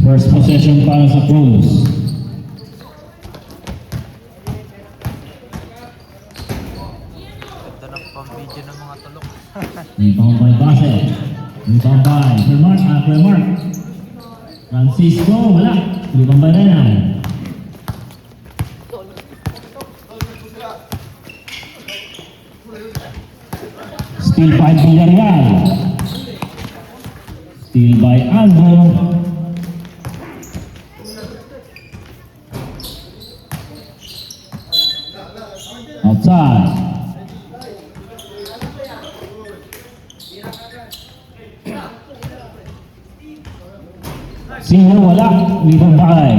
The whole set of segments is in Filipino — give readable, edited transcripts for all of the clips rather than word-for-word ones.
First possession para sa Pros. Ganda ng pang-video ng mga tulok. Rebound by Base. Rebound by Mark. Francisco, wala. Rebound by Renan. Steal by Villarreal. Steal by Aldo. Outside. Sino wala? Rebound by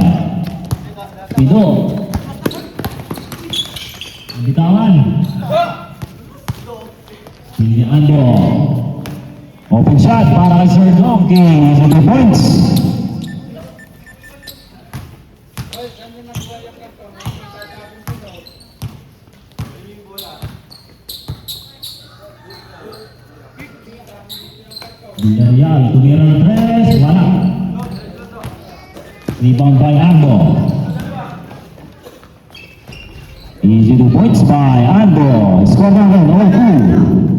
Pido. Bitawan. Sino Aldo. Open shot para kay Sir Donkey sa 2 points. Villarreal, tumira ng 3, wala. Rebound by Ando. Easy 2 points by Ando. Score natin, 0-2.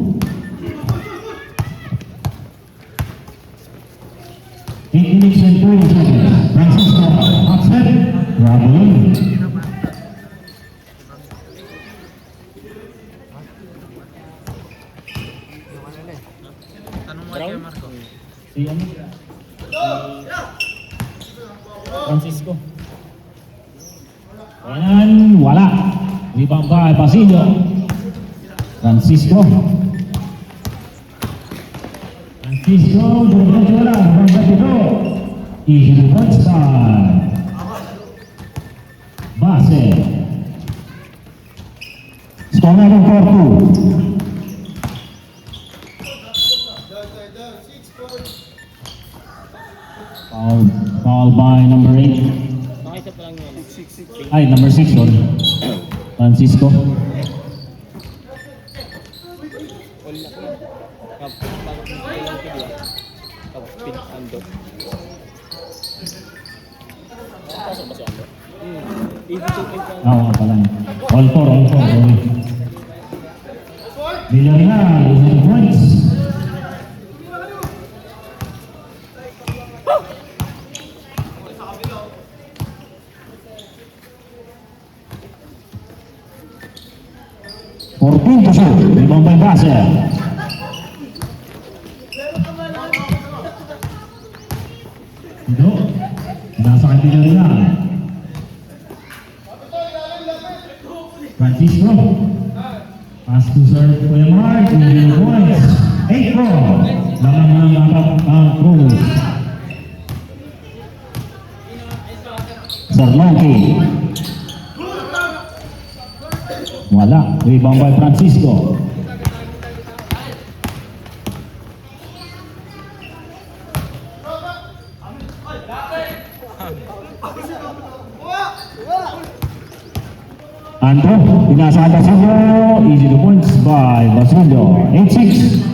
Minutes and 20 seconds. Francisco, upset. Traveling. Tanong mo kay Marco. Si ano? Francisco. Ayan, wala. Rebound by Basilio. Francisco, diretso wala. Rebound by Pido. Easy 2 points by Base. Score natin 4-2. Foul by number 8. Ay, number 6, sorry. Francisco. Oo, pala. All 4, sorry. Villarreal, 2 points. Porpin to shoot. Rebound by Base. Ito. Nasa kay Villarreal. Francisco. Pass to serve Kuya Mark. 2 points. 8-4. Lamang ng apat Cruz. Sarlonki. Wala. Rebound by Francisco. Andro, pinasa Basilio. Easy 2 points by Basilio. 8-6.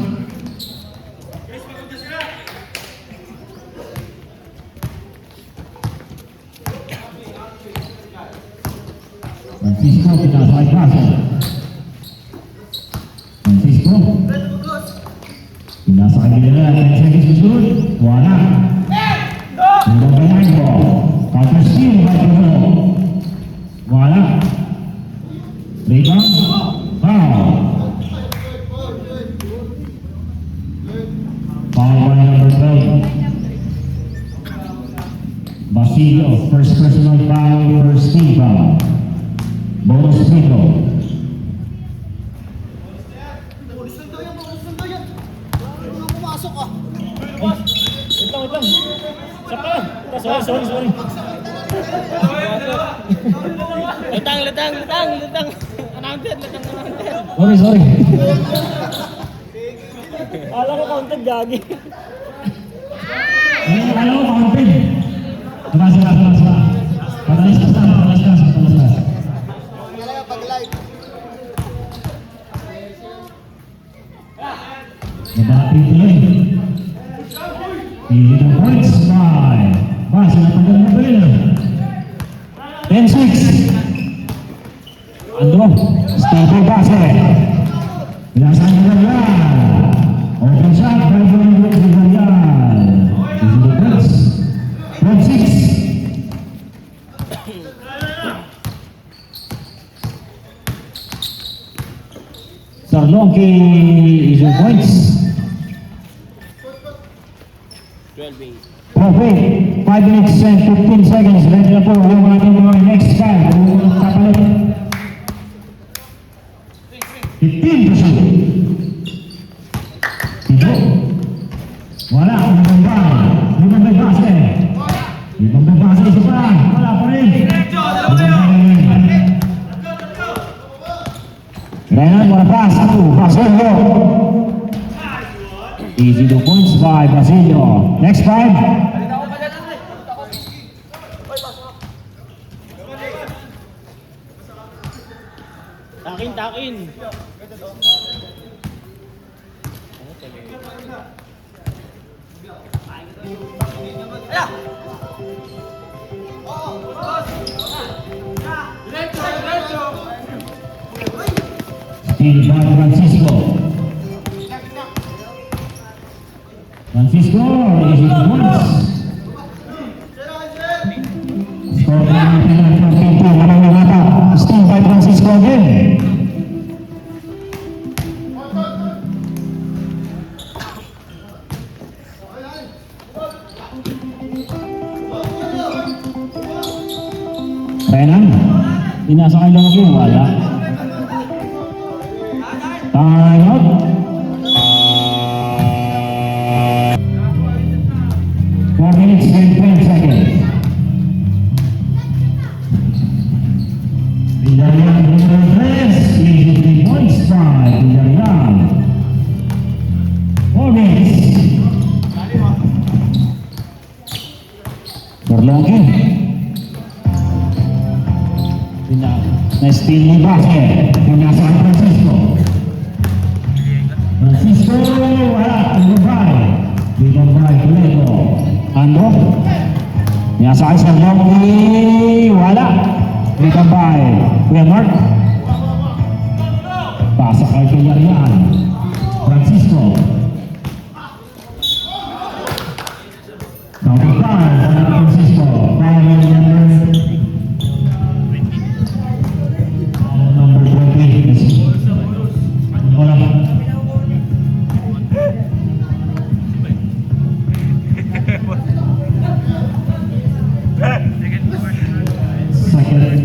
Francisco, pinasa kay Base. Francisco. Pinasa kay Villarreal. 10 seconds to shoot. Wala. Rebound by Andro. Counter steal by Pido. Wala. Rebound. Foul. Foul by number 12. Basilio, first personal foul, first team foul. Bonus free throw. Wait lang. Saka. Sorry. Letang. Announted. Sorry. Alam ko counted, gagi. Alam ko counted. Sila. Patalis ka. Nabati tuloy. 11 points by Base na pagkakabili. 10-6. Ando, stable base. Binasan ko na yan. Open shot, by Villarreal. Easy defense. 12-6. Sarlonki is your points. 12-8. 5 minutes and 15 seconds. Ready na po yung ating mga next five. Unang kapalit. 15 to shoot. Tito. Wala. Limang may base. Limang may base. Isa pa. Wala pa rin. Renan, wala pass. Basilio. Easy 2 points by Basilio. Next five. Takin. Steal by Francisco. Francisco, easy 2 points. Score from 20. Walang nangata. Steal by Francisco again. Renan, inasakay lang ako, wala. Time out. Four minutes and 10 seconds. Villarreal number 3, easy 3 points by Villarreal. 4 minutes. Berlongki. Na-steal ni Basket. Punya San Francisco. Francisco, wala. Ibabay. Toledo. Ando. Nyasakay sa Longki. Wala. Ibabay. Kuya Mark. Pasa kay Villarreal. Francisco. Number 5, Francisco. Number 20. Wala. Second,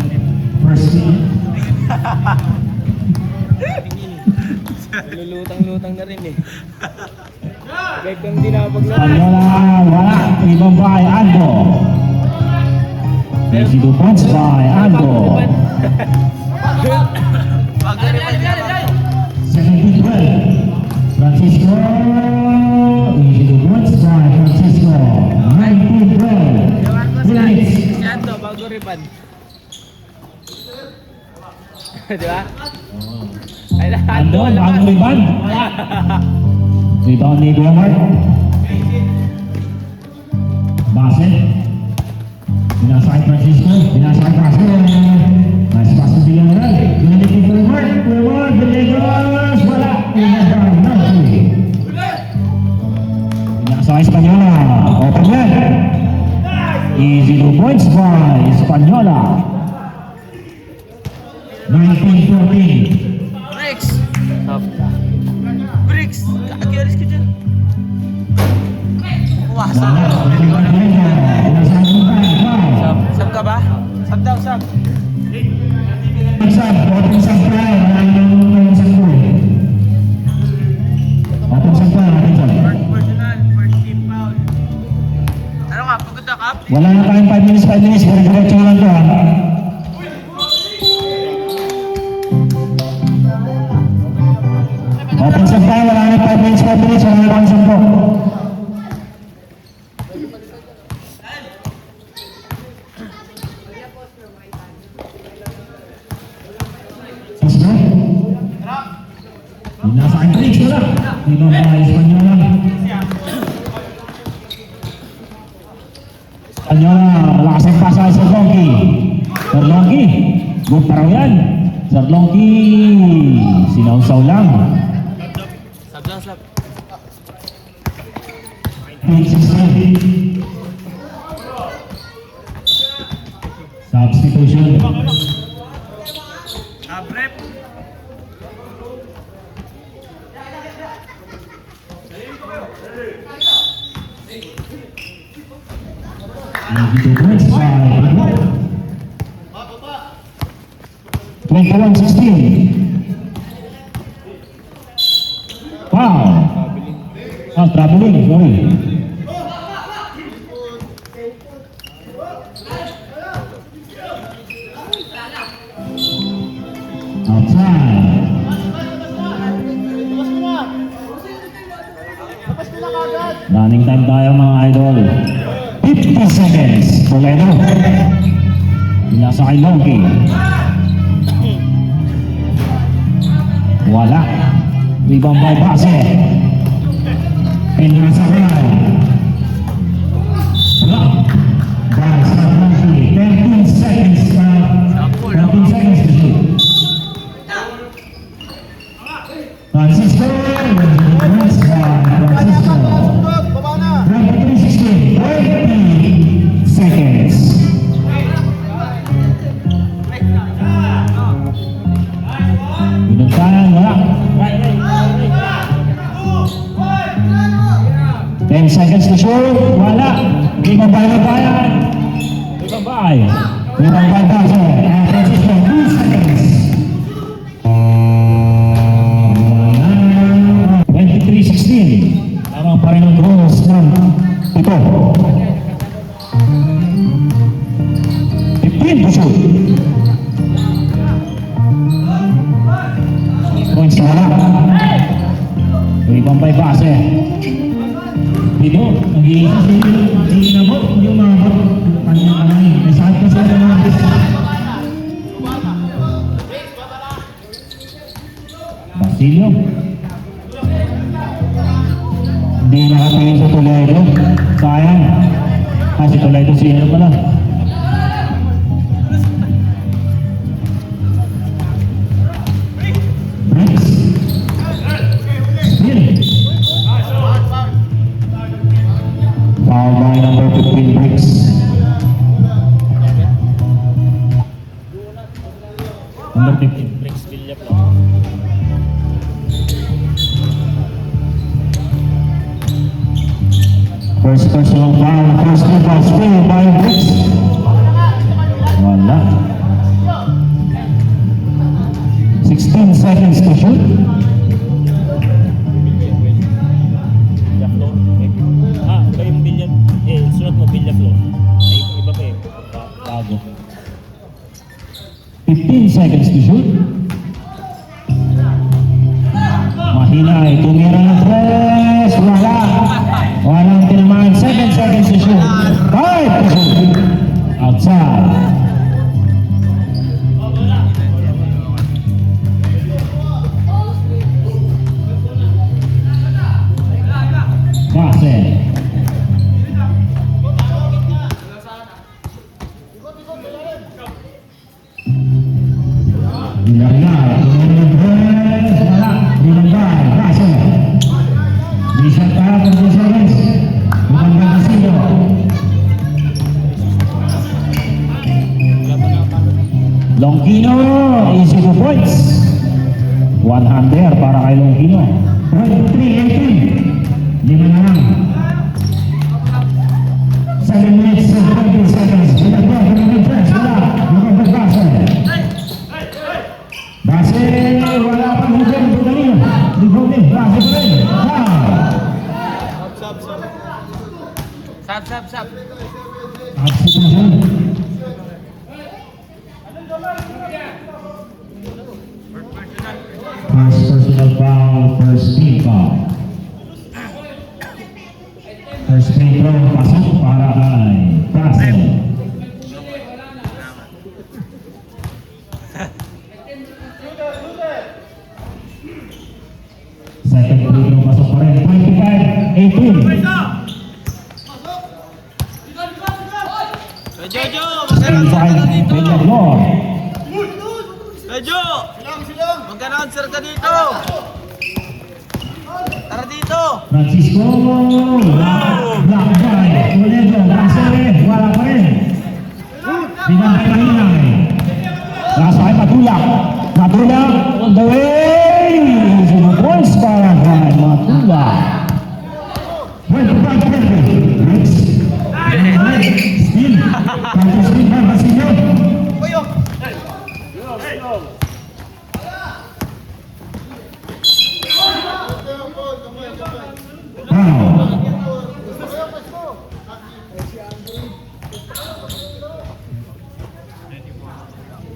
first team. Lulutang-lutang na rin eh. Kahit kung di nakapaglalaro. Wala. Ibang by Ando. Easy 2 points by Ando. 17-12. Francisco. Easy 2 points by Francisco. 19-12. 3 minutes. Si Ando, bago riban. Di ba? Ay, Ando, bagong riban. Rebound ni Gomar. Baset. Binasakay Francisco. Binasakay Francisco. Nice pass to Villarreal. Binalik ni Gomar. Villegas. Wala. Binasakay Espanyola. Open yan. Easy 2 points by Espanyola. 19-14. Bricks! Bricks! Kaagiaris ka dyan. Puwasa. Sab ka ba? Sab daw, sab. Personal, first team foul. Ano ka? Pagod na ka? Wala na tayong 5 minutes. Diretso lang to, ha? Open sa tayo, wala na 5 minutes. Wala na kang sampo. Sasgo? Nasa aking tricks, wala. Ibang mga Espanyola. Kanya na malakas ang pasa kay Sir Longki. Sir Longki, good pa raw yan. Sir Longki, sinausaw lang. Sab lang, sab. 16. Substitution. Abrep. Points by 21-16. Wow. Oh, traveling, sorry. Outside. Running time tayo mga idol. 50 seconds. Toledo. Nasa kay Longki. Wala. Rebound by Base. And nasa Rai. Block. By Sir Longki. 13 seconds. 13 seconds to shoot. Francisco. Points by Francisco. 23-16. 20 seconds. Pinagkanan, wala. 10 seconds to shoot, wala. Ibabay na bayan. Ibabay. Ibabay kasi. Francisco, 2 seconds. 23-16. Tama pa rin ang goals ng ito. 15 to shoot. Points na wala. Ibang by Base. Dito, nag-iisa hindi nabot, hindi umabot. Kanya-kanya. May sakit kasi ito mga Basilio. Hindi nakatingin sa Toledo. Sayang. Si Toledo si ano pala. Bricks. Steal. Foul by number 15 Bricks. Number 15 Bricks. Villap lang. First personal foul, first foul spill by Bricks. Wala. 16 seconds to shoot. Villa floor. Iba yung billiard. Sulat mo Villa floor. Iba pa eh. Bago. 15 seconds to shoot. Mahina eh. Tumira ng tres. Wala. Walang tinamaan. 7 seconds to shoot. 5 to shoot. Outside. Base. Villarreal. Wala. Villarreal. Base. Bisa para por 2 seconds. Bukan Basilio. Longkino, easy 2 points. 100 para kay Longkino. 23-18. 5 na lang. 7 minutes and 20 seconds. Pinagbago ng defense. Wala. Bukan Base. Base, wala pa hujung. Budalino. Ligote. Base pa rin. Sab. Substitution. First personal foul, first team foul. First free throw, pasok para kay Russell. Second free throw, pasok pa rin. 25-18. Villaflor. Medyo! Mag-announcer ka dito! Tara dito! Francisco. Black by. Toledo. Base. Wala pa rin. Binabay Mahinay. Nasa kay Matulak. Matulak. All the way. Easy the points para kay Matulak. 25-20. Next. Still. Francis Lee Marvasinho.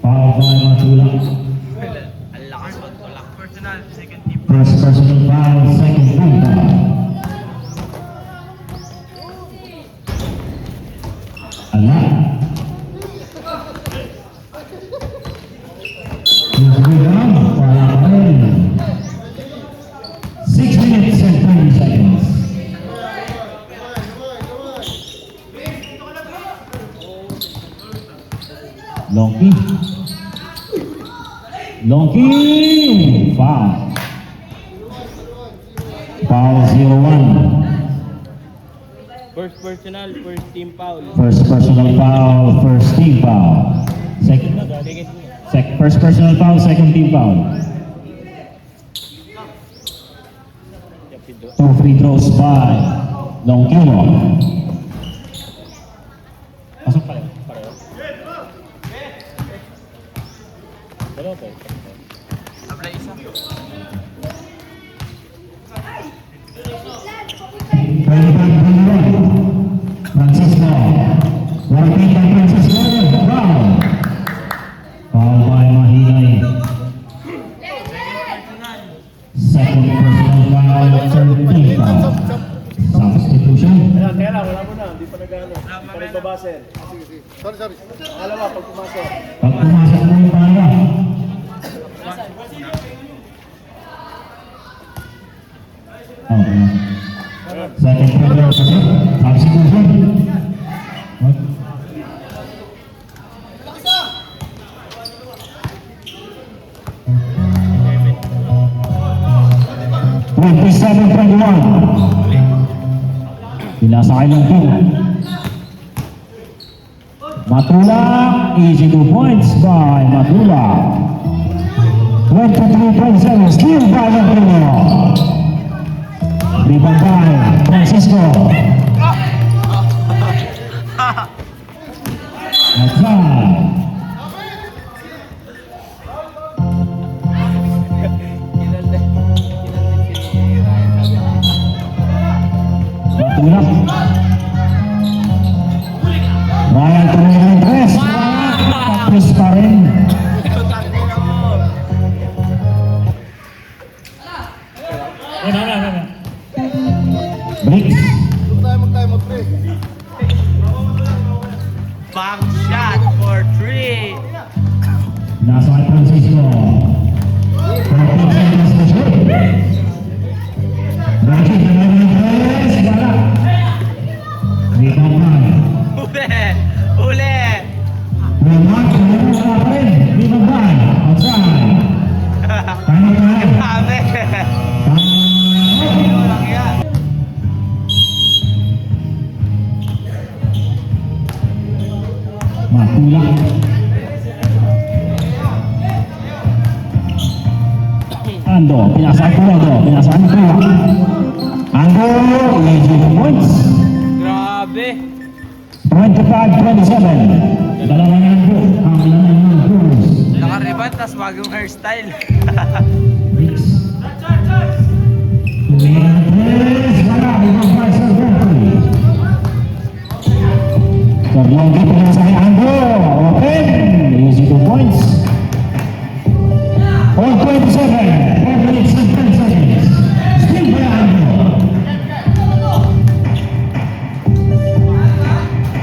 Foul by Matulak. Ang lakas mag-tulak. Personal, second team. First personal foul, second team foul. Ala. Yung rebound, wala pa rin. 6 minutes and 30 seconds. Longki. Longki. Foul. Foul 0-1. First personal, first team foul. First personal foul, first team foul. First personal foul, second team foul. 2 free throws by Longkimo. Pasok pa rin. Pareho. Dalawa po. Sablay isa. 25-21. Francisco. Working by Francisco. Foul. Foul by Mahinay. Second personal foul, third team foul. Substitution. Kaya lang, wala mo na. Hindi pa nag-ano. Pa nagbabaser. Sorry. Alam mo, pag pumasok. Pag pumasok mo yung pala. Okay. Second quarter kasi, substitution. What? Pinasakay ng team. Matulak, easy 2 points by Matulak. 23-27, steal by Matulak. Rebound by Francisco. Outside. Matulak. Ryan tumingin ng press. Tapos pa rin. Bricks. Back shot for 3. Nasa kay Francisco. 14 seconds to shoot. Bricks tumingin ng press. Wala. Rebound by. Uli! Remark, tumingin pa rin. Rebound by. Outside. Final time. Kami! Walang yan. Matulak. Ando, pinasaan ko Ando, pinasaan ko. Ando, easy 2 points. Grabe! 25-27. Dalawa na Ando, ang ilan ng Brewers. Naka-rebound, tas bagong hairstyle. Bricks. Tumingin ng press. Wala, ibang by Sir Berkeley. Terlonggi pinasa kay Ando. Open. Easy 2 points. All 27. 4 minutes and 10 seconds. Still by Ando.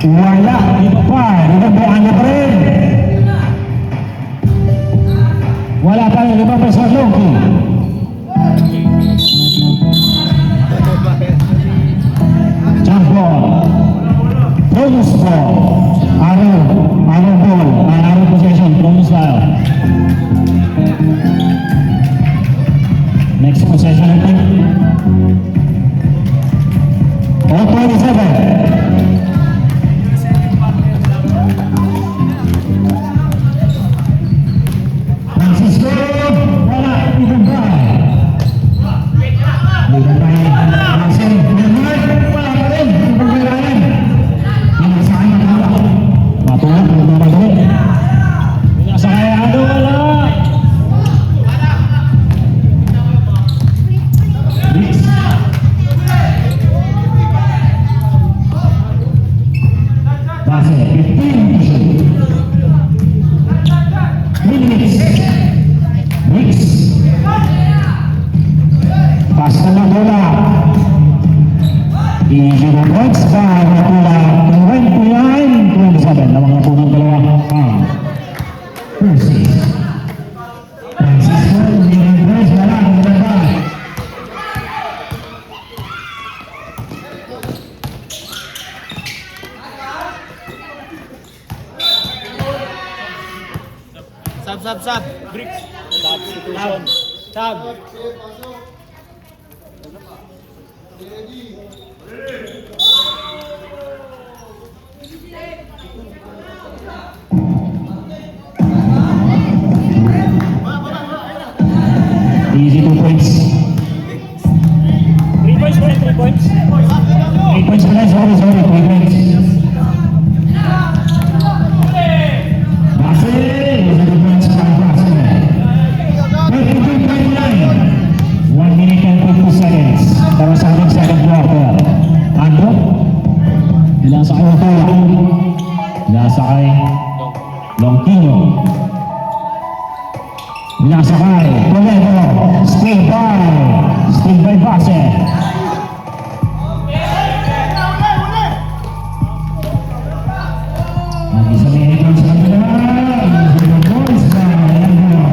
Wala. Ito pa. Ito by Ando pa rin. Wala pa rin. Iba pa sa Longgi. Jump ball. Bonus ball. Araw ball. Easy to points by Matula, 29-27. Lamang na po ng dalawa. Persis. Francisco, Miguel Perez, wala. Maganda. Sub. Bricks. Substitution. Sub. Easy 2 points. 3 points pa rin, 3 points. 8 points pala. Sorry. 3 points. Base. Easy 2 points by Base. 32.9. 1 minute and 50 seconds. Para sa ating second quarter. Andro. Nasa kay Matula. Nasa kay Longkino. Nasa kay Toledo. Steal by Base. Mag-isa na ito sa kanila. Easy the points by Andro.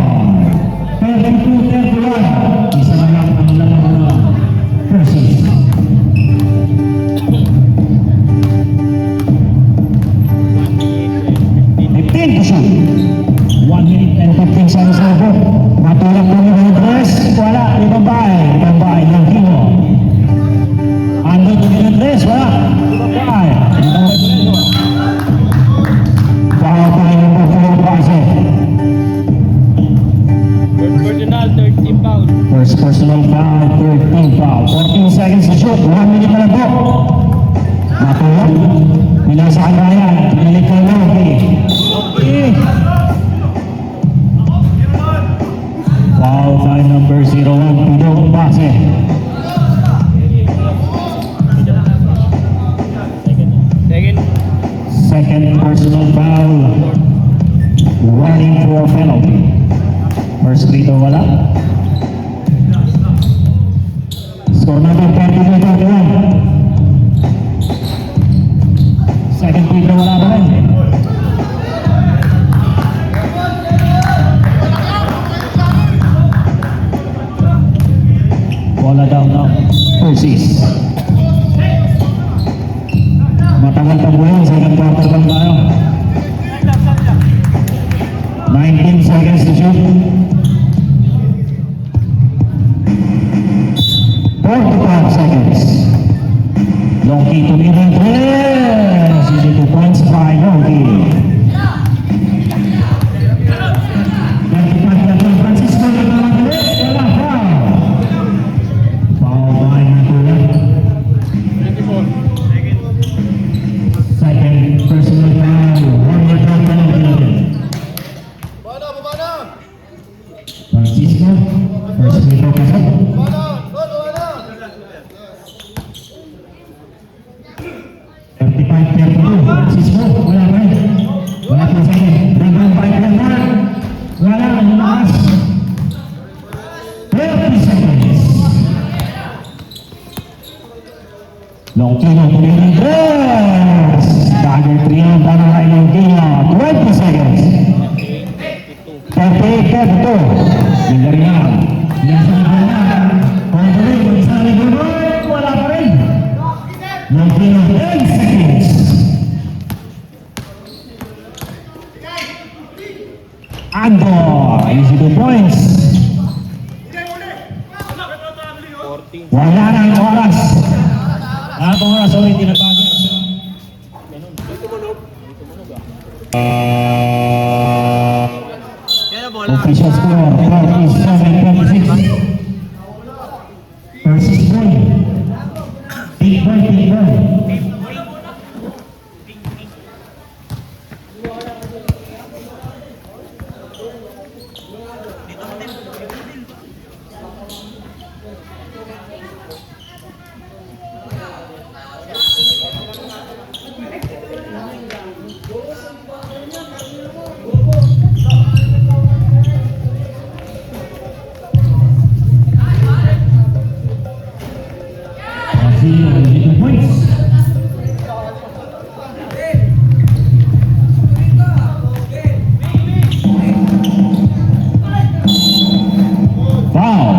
32-31. Isa na lang ang lamang Persis. 15 to shoot. 1 minute and 15 seconds na po. Matulak po yung Andres. Wala. Ibang bahay ng Kino. Andres po yung Andres. Wala. Ibang bahay. Baka tayo ng Buffalo Base. Personal, 13 pounds. First personal foul, 13 foul. 14 seconds to shoot. 1 minute na lang po. Matulak. Mula sa kanayan. Pinalik ka lang. Foul by number 01, Pido Base. Second personal foul. Running for a penalty. First free throw wala. Score number 32-31. Second free throw wala pa rin. Bola down now. Persis. Matagal pa po yan. Second quarter lang tayo. 19 seconds to shoot. 45 seconds. Longkey to mid-range. Easy 2 points by Longkey. 25 na po. Francisco na naman ulit. Wala foul. Foul by Matula. 24. Second personal foul. 1 more down penalty. Bana! Francisco. First free throw pasok. Bana! 35-32. Francisco. Wala pa rin. Wala pa second. Rebound by Clemar. Wala. Lumakas. 30 seconds. Longkino tuloy ng dress. Dagger 3 ang para kay Longkino. 20 seconds. 38-32. Villarreal. Nasa Villarreal. Pagkali, mag-isa rin gano'n. Wala pa rin. Longkino 10 seconds. Ando. Easy 2 points. 14. Wala na ang oras. Ang oras ulit tinatago. Official score 47-26. Persis boy. Big boy. Basilio, 2 points. Foul.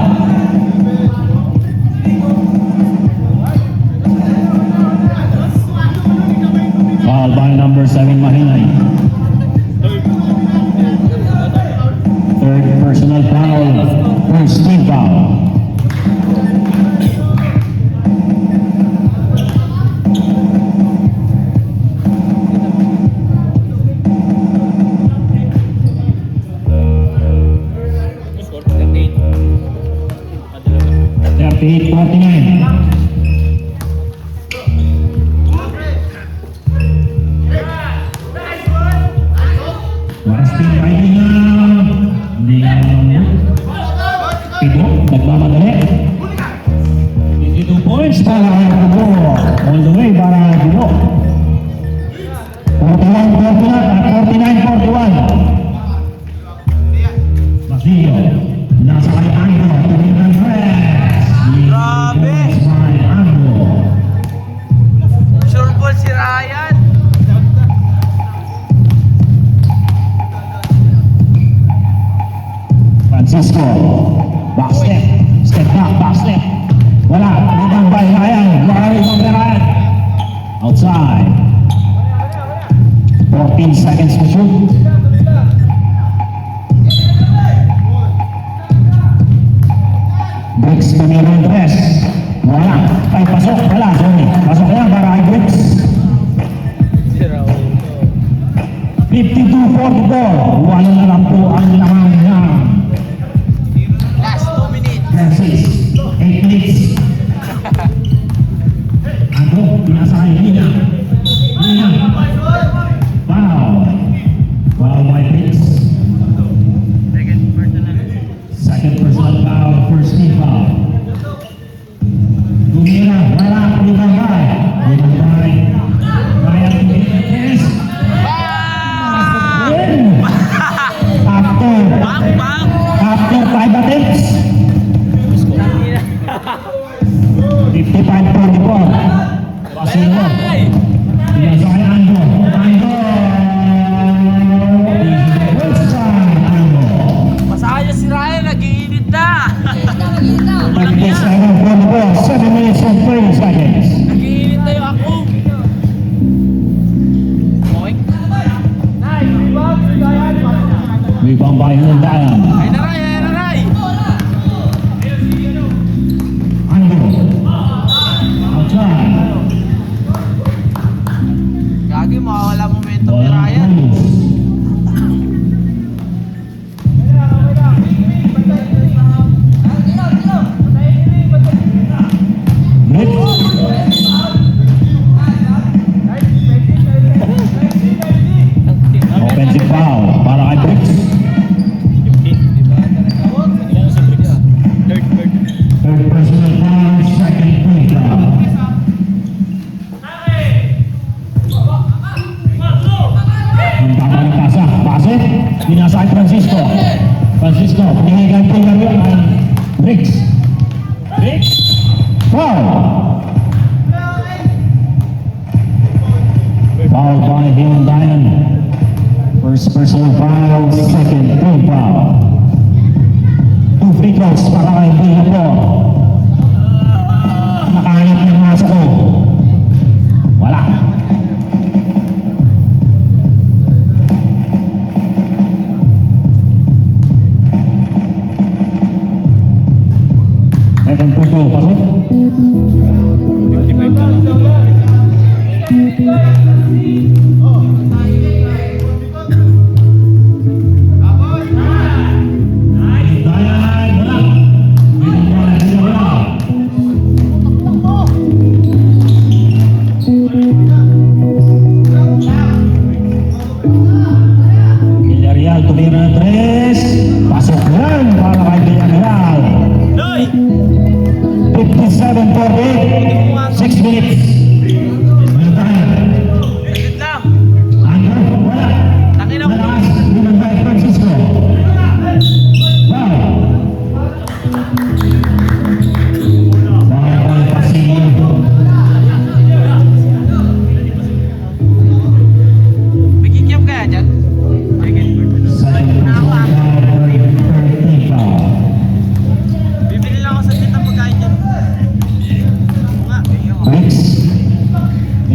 Foul by number 7, Mahinay. Third personal foul. First team foul. Score 38. 38-49. Marasting riding na hindi Pido, nagmamadali. 52 points para Pido. All the way para Pido. 49-41. Basilio, nasa kay Andro, tuminan press. Grabe. By Andro. Sure ball si Ryan. Francisco, back step back, back step. Wala, rebound by Ryan. Wala rebound by Ryan. Outside. 14 seconds to shoot. Bricks tumirin press. Wala, ay pasok, wala, sorry. Pasok yan para kay Bricks. 52-44. Wala na lang po ang lamang niya. Last 2 minutes. Francis, 8 minutes. Andro, pinasakay Lina. Lina. Foul. Foul by Bricks. Second personal foul, first team foul. Tumira, wala, Libambay. Libambay. Ryan Tumira, yes. Win. After 5 attempts. 55-44. Basilio. Pinasakay Andro. Andro. First time, Andro. Masaya si Ryan, nag-iinit na. Nag-guess na ng 7 minutes and 30 seconds. Nag-iinit na yung ako. Boing. Rebound by Hundayan. Ay na Ray, ay na Ray. Andro. Outside. Gagi, mawawala momentum ni Walang Ryan. rules. Blitz. Offensive foul para kay Bricks. 15. Ilan si Bricks? Third. Third personal foul, second free throw. Ang tama ng pasa. Pase. Binasa kay Francisco. Francisco, pinihigan po yung laro ng Bricks. Bricks. Foul. Foul by Hundayan. First personal foul, second free foul. 2 free throws para kay Bihapor. Nakahanap ng masa ko. Wala. Second free throw, pasok. 55. Hundayan, wala. Binigyan, wala.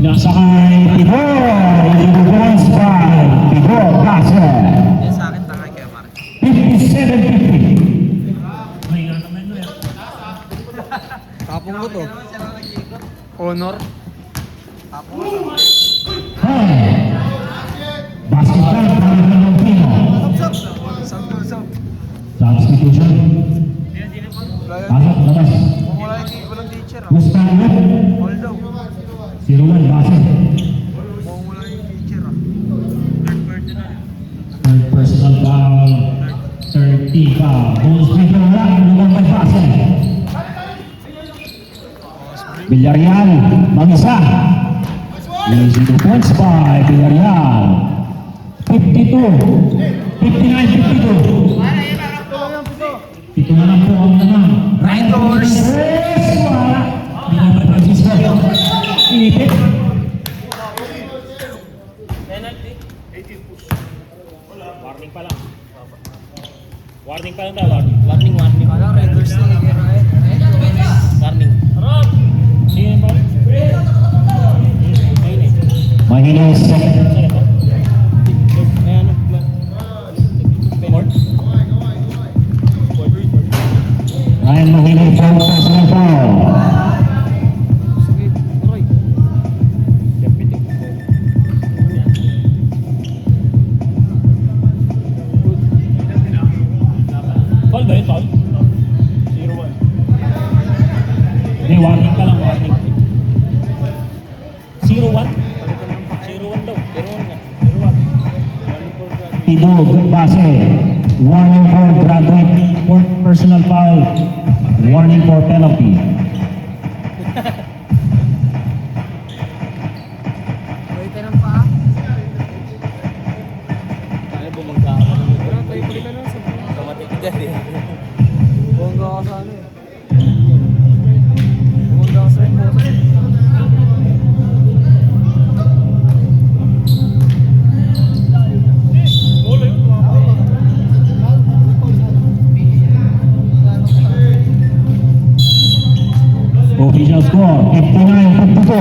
Pinasakay Pidor. Illegal points by Pidor Blaser. Yan sa akin, tangay kaya Mark. 57-50. May nga naman mo yan. Tapong ko to. Honor. Tapong ko. Basketball para ng Pino. Substitution. Pasok, labas. Kung walang teacher. Gustavo. All daw. Si Ruan, basket. Kung wala yung teacher. Third personal foul. 30 foul. Bonus free throw lang. Lumang may basket. Villarreal, mag-isa. Easy 2 points by Villarreal. 52. 59-52. Ito na lang po ang naman. Right doors. Wala. Binabay Francisco. Inipit. Penalty. 18 push. Warning pa lang. Warning pa lang tayo. Warning. Alam, Red Doors na yung Warning. Sino yung ball? Ayun eh. Mahinis. Saan ito? May ano? Court? Ryan Mahinis from personal foul. Roy. Deputy. Foul ba yun? Foul? 0-1. May warning Pa lang, warning. 0-1? 0-1 daw. 0-1 nga. 0-1. Tidog, base. Warning for graduate. For personal foul. Warning for penalty. Roy, tanong pa. Ano bumangga ka naman? Pero tayo puli ka na sa Kamatik ka dyan eh. bongga ka sa ano eh. Bongga ka sa emotion. Official score, 59-52.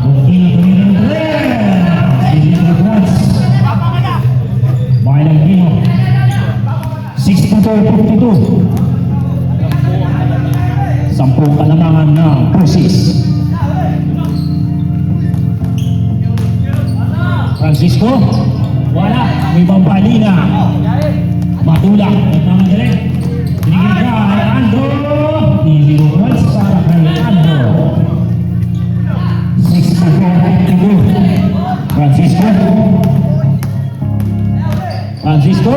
Continue to lead in play. Significant points. Bayang Pino. 62-52. Sampung kalamangan ng Persis. Francisco. Wala. May bambali na. Matulak. Nagmamadali. Binigay ka kay Ando. Easy points para kay Ando. 64-52. Francisco. Francisco.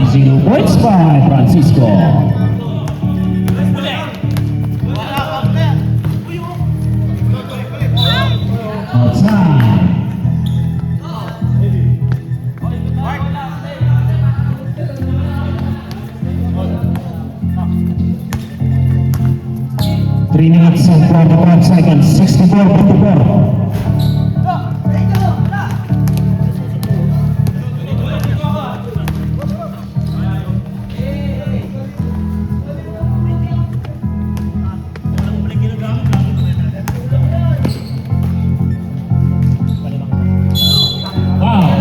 Easy points by Francisco. Outside. Three minutes and 45 seconds. 64-54. Wow.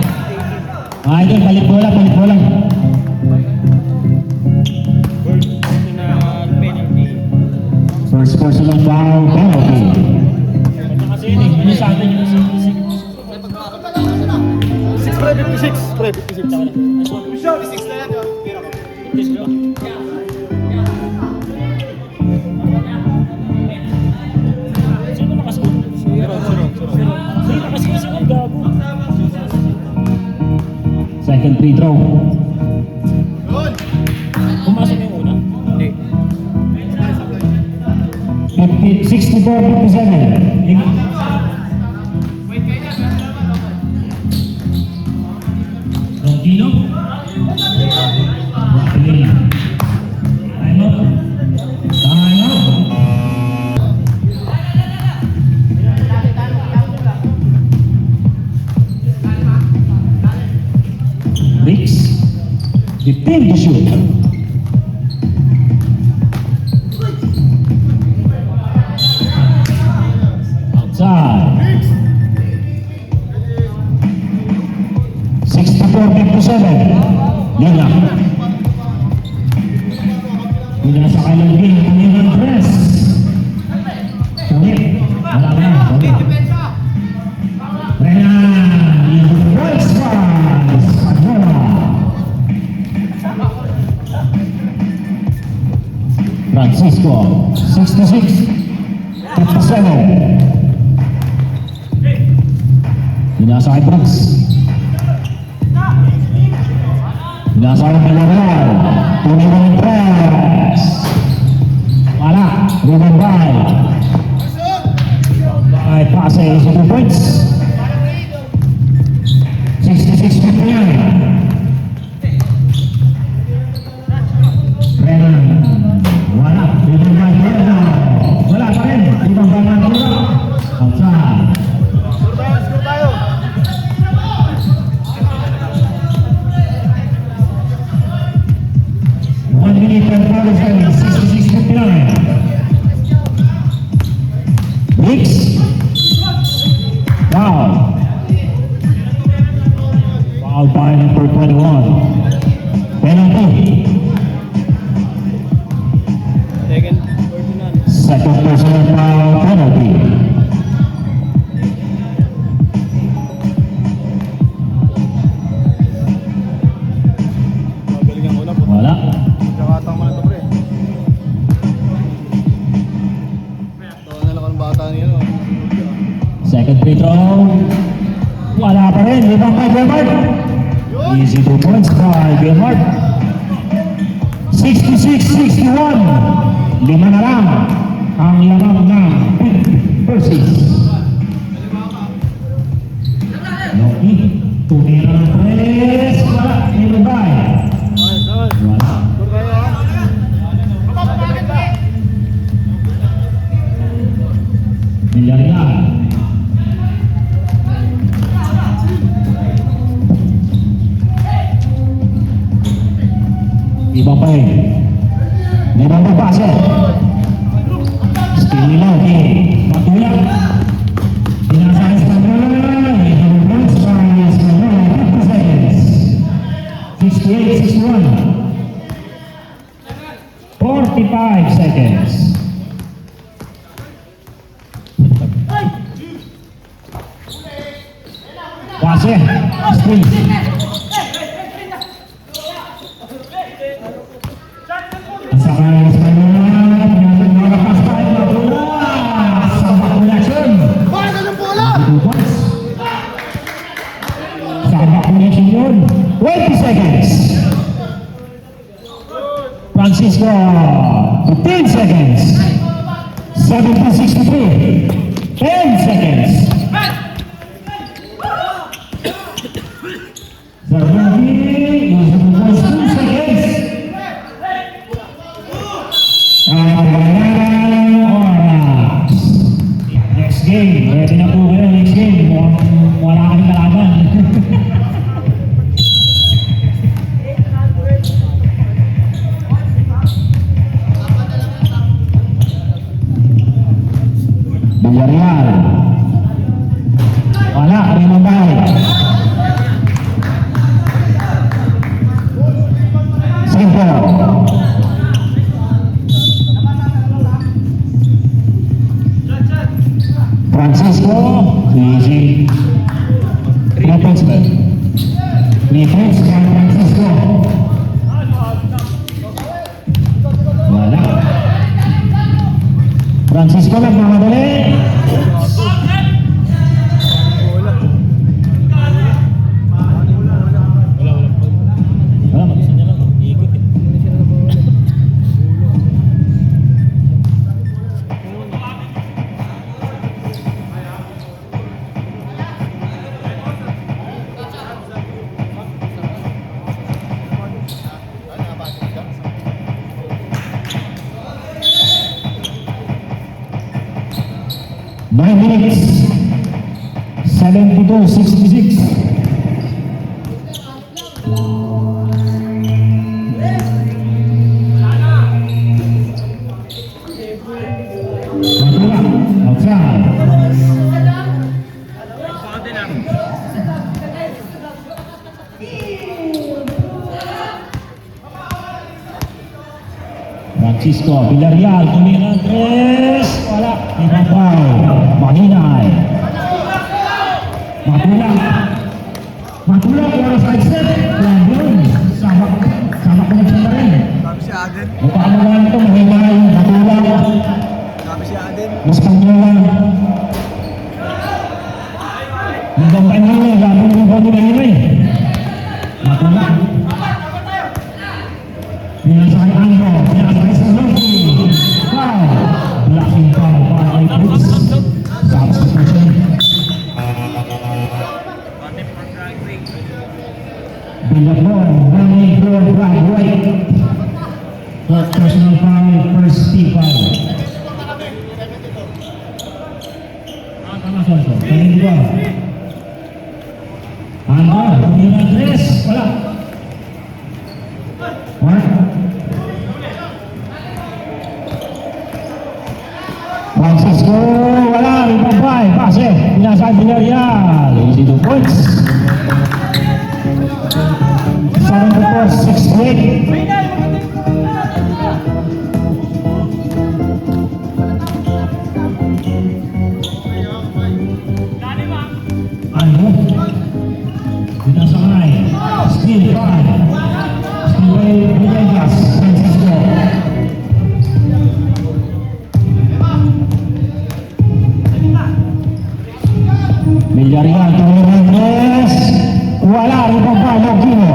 Idol, balik bola, balik bola. Penalty. First personal foul penalty. Ano kasi yun eh? Ano sa atin yung 56. 56. Sino nakascore? Sino nakascore si Juan Gago? Second free throw. Pumasok yung una? Hindi. 64-57. Ronquillo. Rockaway. Time out. Time out. Ricks. 15 to shoot. Lila. Hindi sa kailagin, Panginoon Press. Sulit. Wala na. Renan, yung Royce Fries. Pagbola. Francisco, 66. 57. Binasa kay Brooks. Binasa kay Villarreal. Panginoon Press. Wala. Ruben Bay. Bay passes 2 points. 66-59. Renan. Wala. Ruben Bay. Wala pa rin. Ibang bangan pula. Outside. Score tayo. 1 minute and 40 seconds, 66-59. Bricks. Foul. Foul by number 21. Penalty. Second personal foul penalty. Magaling ang una po. Wala. Kakatang mga ito, pre. Tawa na lang ang bata niya, no? Second free throw. Wala pa rin. Libang kay Belmart. Easy 2 points by Belmart. 66-61. 5 na lang ang lamang ng Persis. Loki. Tumira ng press. Wala. Nilubay. Nice, nice. Wala. Score tayo, ha? Villarreal. Ibang pa eh. Ibang pagpasa. Skill nila. Okay. Patulang. Pinasayas pa na. Ibang points by Escalera. 50 seconds. 68-61. 45 seconds. Pase. Skill. Sakay sa mga pinatang tayo na bola sa back-connection. Bakit ang bola? 2 points. Sa back-connection yun. 20 seconds. Francisco. 15 seconds. 17-63. 10 seconds. Zerbanti. 2 seconds. Next game, ready na po kayo next game. Mukhang wala kang kalaban. Villarreal. Wala, Raymond Bay. Simple. Francisco, easy. 3 points ba? 3 points kay Francisco. Wala. Francisco lang mamadali. Wala, mag-isa niya lang. Iikot eh. Nine minutes. 72-66. Outside. Francisco Villarreal, tumira tres, wala, ibabay, Mahinay. Matulak, wala side step, Landon, sama connection pa rin. Sabi si Aden. Mukha mo lang ito, Mahinay, matulak, Sabi si Aden. mas pangyalan. Hanggang pa nila, gano'n yung ba nila Mahinay. Matulak. Pinasakay Angko, pinasakay sa Loki. Wow! Blocking foul para kay Brooks. Substitution. Billabon, running for Brad White. Fourth personal foul, first team foul. Tama, Sonso. Kanin ko. Angko, tumira tres, wala. Mark. Francisco, wala, ibabay, pase, pinasay Villarreal, easy 2 points. 7-4, 6-8. Ano? Pinasakay, steal 5. Steal Villegas, Francisco. Villarreal, tumira tres, wala, ibabay, Logino.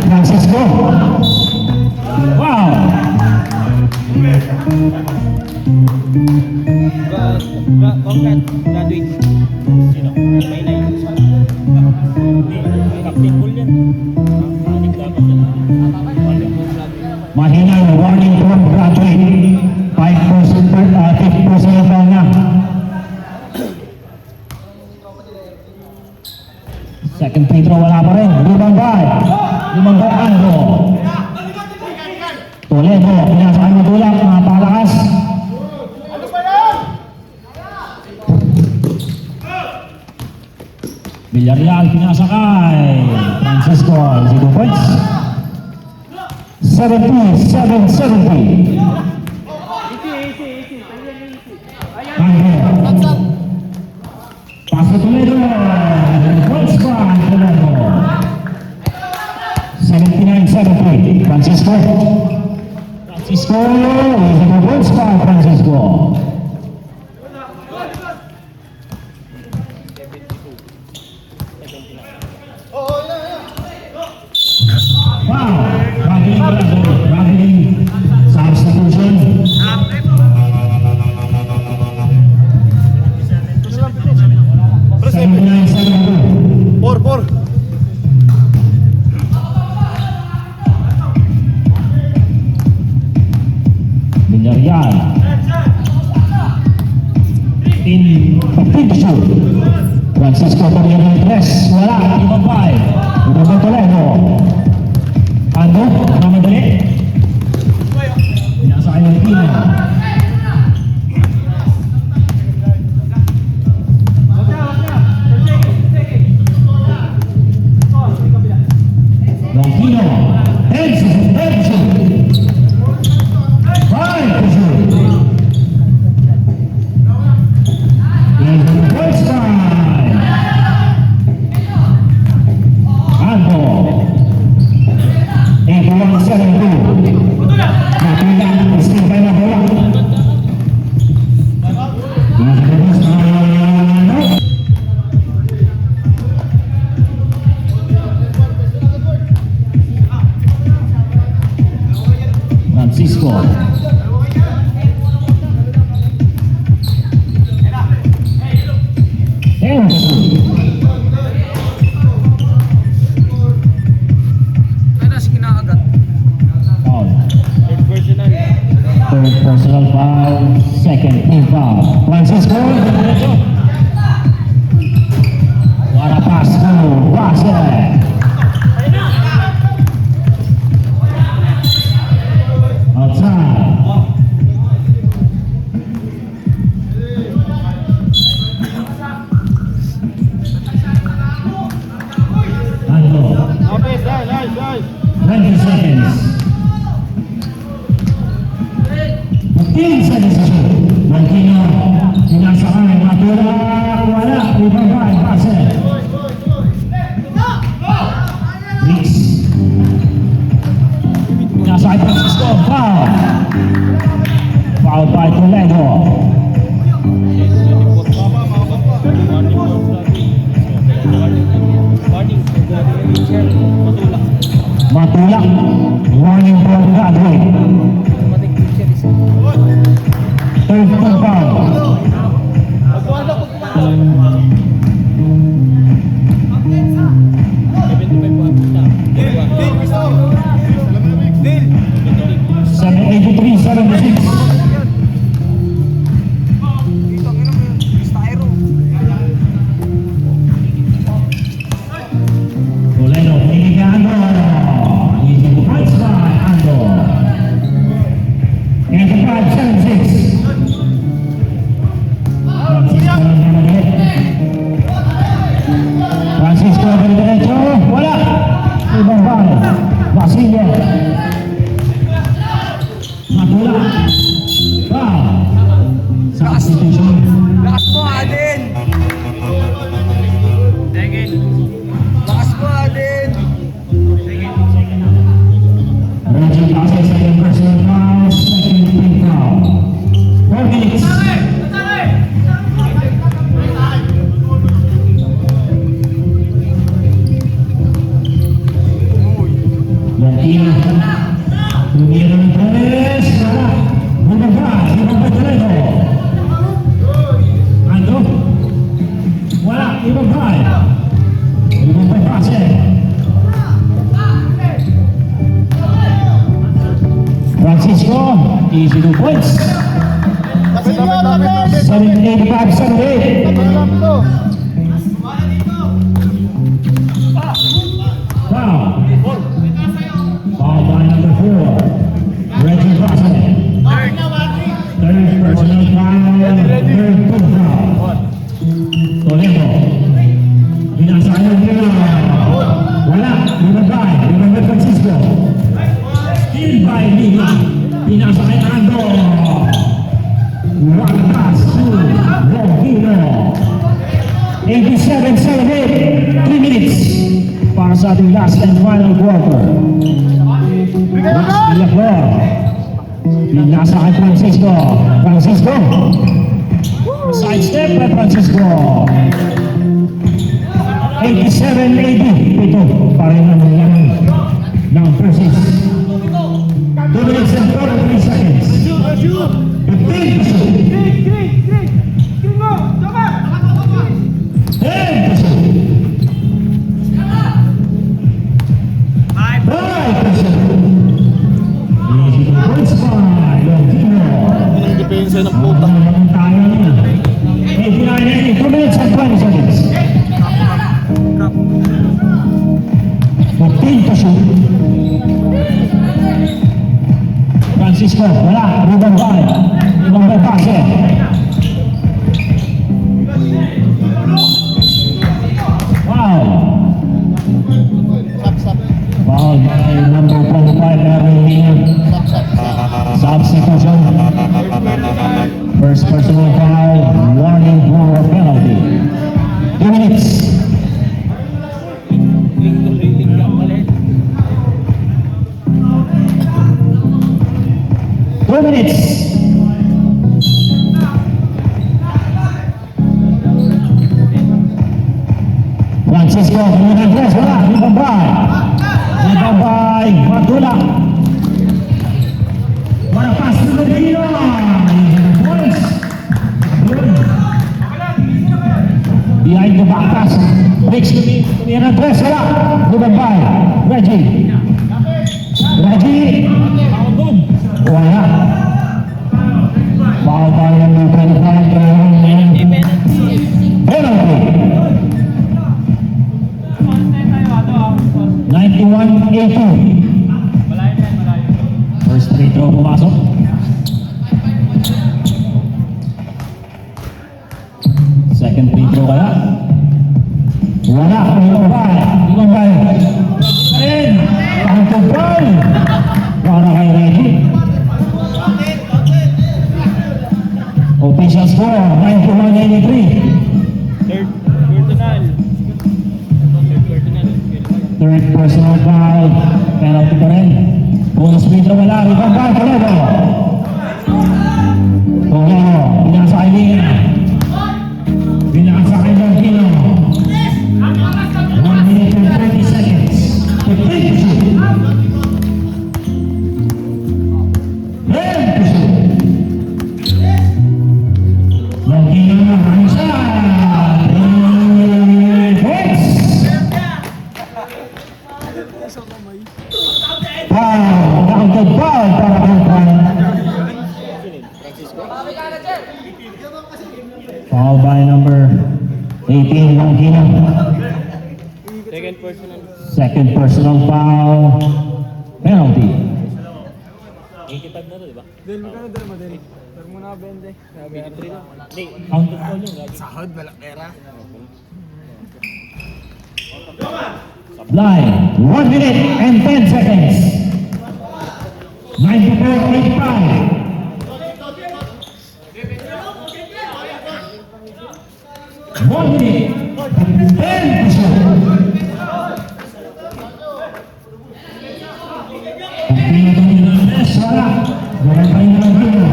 Francisco. Wow. Graduate. Sino? Maynay. Hindi, captain goal yan. Adik dapat yan. Mahinay, warning from graduate. 5% pa na. Second free throw, wala pa rin. Limang Angko. Toledo, pinasakay matulak, napakalakas. Villarreal, pinasakay. Francisco, easy 2 points. 70-70. Angko. Paso Toledo. Points by Toledo. 79-70. Francisco. Francisco. Easy 2 points by Francisco. Wow! Traveling substitution. 79-72. 4. Villarreal. In competition. Francisco tumira tres, wala, ibabay. Ibabay Toledo. Ando, namadali. Pinasakay ng Pino. Longino. Edson. 5 to shoot. First time. Ando. 81-72. Napila, still by na bola. Francisco. Foul. Third personal foul, second team foul. Francisco, diretso. What a pass. 20 seconds. 15 seconds to shoot. Martino, sinasakay, matulak, wala, ibabay, pase. Mix. Sinasakay Francisco, foul. Foul by Toledo. Matulak, warning for Bradley. Third foul. Seven 83, 76. Toledo, pinigil Ando. Easy points by Ando. 85-76. Francisco dari derecho, wala. Ibang bal. Basilio. Matula. Foul. Substitution. Lakas mo, Alin! Lakas mo, Alin! Reggie passes second personal foul, second team foul. 4 minutes. Martina. Tumira ng tres. Wala. Ibang Toledo. Ando. Wala. Ibang pase. Francisco, easy 2 points. 7-85-78. Foul. Foul by number 4. Reggie Bassett. Third personal foul. Third team foul. Toledo. Binasayan nila. Wala. Ibang Francisco. Steal by Liga. Pinasakay Ando. One pass to Rogino. 87-78. 3 minutes para sa ating last and final quarter. Lafleur. Pinasakay Francisco. Sidestep by Francisco. 87-80. Ito pa rin ang nangyari ng Persis. 2 minutes and 43 seconds. 15 to shoot. 10 to shoot. 5 to shoot. Easy to points by Longino. Depensa ng puta. 89-80. 2 minutes and 20 seconds. 15 to shoot. Francisco, wala. Ibang pase. Wow. Foul by number 25, Erwin. Substitution. First personal foul. Warning for a penalty. 2 minutes. 2 minutes. Francisco, Hernandez, wala. Ibabay. Matula. Wala pass to Medina. Points. Behind the back pass. Breaks to Hernandez, wala. Ibabay. Reggie. Wala. Foul by number 25. Penalty. 91-80. First free throw pumasok. Second free throw kaya. Wala. Ibang bay. And counter foul para kay Reggie. Official score 91-83. Third personal. Third personal foul, penalty pa rin. Bonus free throw wala, rebound foul, Toledo. Toledo, binasa kay Lina. Binasa kay Longino. 1 minute and 30 seconds. 15 to shoot. 10 to shoot. Longino, running shot. 3 points. Foul, counted foul para kay Juan. Foul by number 18, Longino. Second personal. Second personal foul, penalty. 85 na to, di ba? Del, magkano dala mo, Del? Pero muna ka 20. Sabi na 3 lang. Hindi, counted foul yun. Gabi. Sahod, balak pera. Line, 1 minute and 10 seconds. 94-85. One minute, 10 to shoot. Pagpinatong ng Andres, wala. Gawin pa yung Longino.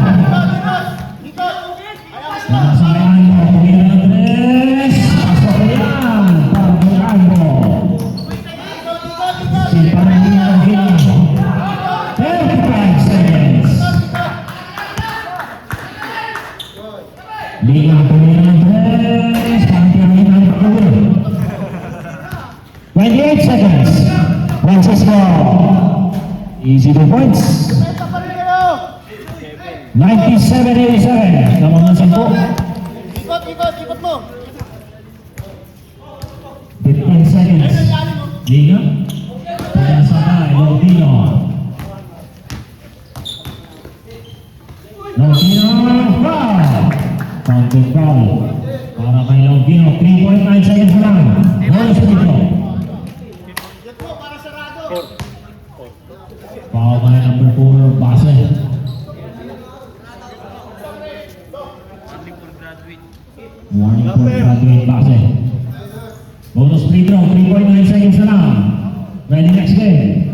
Nasayaan mo, pagpinatong ng Andres. Pasok na yan, para kay Rambo. Si Parangin Longino. 35 seconds. Ligang pagpinatong ng Andres. Pagpinatong ng pagpinatong. 28 seconds. Francisco. Easy 2 points. 97-87. Naman ng 5. Ikot mo. 15 seconds. Liga. Pagkasakay. Longino. Longino. Foul. Counting foul. Para kay Longino. 3.9 seconds lang. Bonus free throw. Foul by number 4, Base. Warning for graduate Base. Bonus free throw, 3.9 seconds na lang. Ready next game.